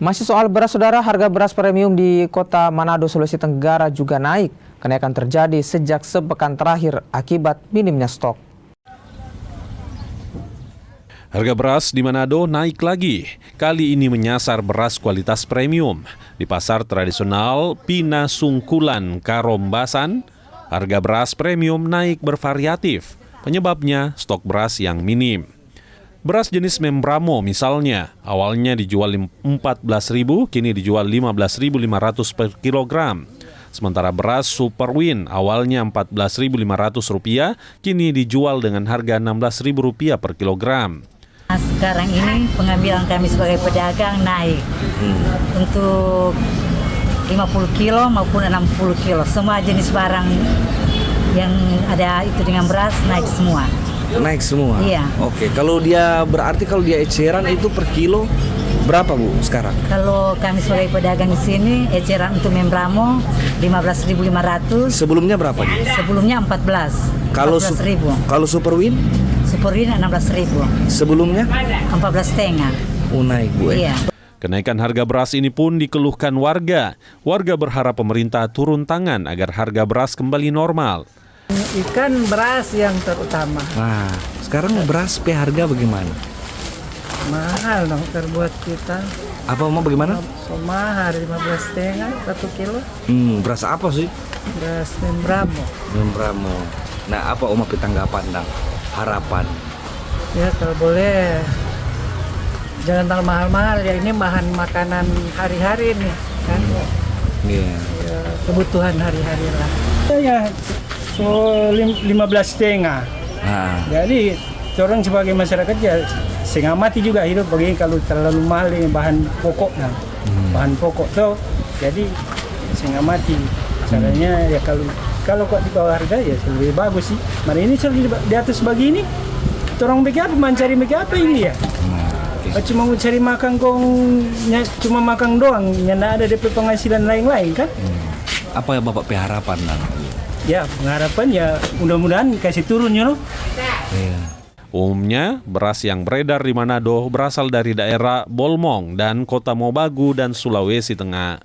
Masih soal beras, saudara, harga beras premium di kota Manado, Sulawesi Tenggara juga naik. Kenaikan terjadi sejak sepekan terakhir akibat minimnya stok. Harga beras di Manado naik lagi. Kali ini menyasar beras kualitas premium. Di pasar tradisional Pina Sungkulan, Karombasan, harga beras premium naik bervariatif. Penyebabnya stok beras yang minim. Beras jenis Membramo misalnya, awalnya dijual 14.000, kini dijual 15.500 per kilogram. Sementara beras Superwin awalnya Rp14.500, kini dijual dengan harga Rp16.000 per kilogram. Sekarang ini pengambilan kami sebagai pedagang naik untuk 50 kilo maupun 60 kilo. Semua jenis barang yang ada itu dengan beras naik semua. Naik semua? Iya. Oke, kalau dia berarti kalau dia eceran itu per kilo berapa Bu sekarang? Kalau kami sebagai pedagang di sini, eceran untuk Membramo 15.500. Sebelumnya berapa? Sebelumnya 14. Kalau 14.000. Kalau Superwin? Superwin 16.000. Sebelumnya? 14,5. Oh, naik Bu. Iya. Kenaikan harga beras ini pun dikeluhkan warga. Warga berharap pemerintah turun tangan agar harga beras kembali normal. Ikan beras yang terutama. Nah, sekarang beras harga bagaimana? Mahal dong terbuat kita. Apa mau bagaimana? Mahal 15,5 1 kilo. Beras apa sih? Beras Membramo. Membramo. Nah, apa Oma tanggapan dan harapan? Ya kalau boleh jangan terlalu mahal-mahal ya, ini bahan makanan hari-hari nih kan. Iya. Ya, kebutuhan hari-hari lah. Ya, so 15,5. Nah, Jadi orang sebagai masyarakat ya setengah mati juga hidup begini kalau terlalu mahal ini bahan pokok nah. Bahan pokok tuh jadi setengah mati. Caranya ya kalau kok di bawah harga ya lebih bagus sih. Mari ini di atas begini orang apa mencari apa ini ya? Cuma mau cari makan cuma makan doang, ya nggak ada DP penghasilan lain-lain kan? apa ya Bapak harapan dan? Ya pengharapan ya mudah-mudahan kasih turun you know? Iya. Umumnya, beras yang beredar di Manado berasal dari daerah Bolmong dan Kota Mobagu dan Sulawesi Tengah.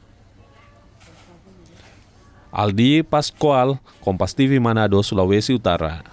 Aldi Pascual, Kompas TV Manado, Sulawesi Utara.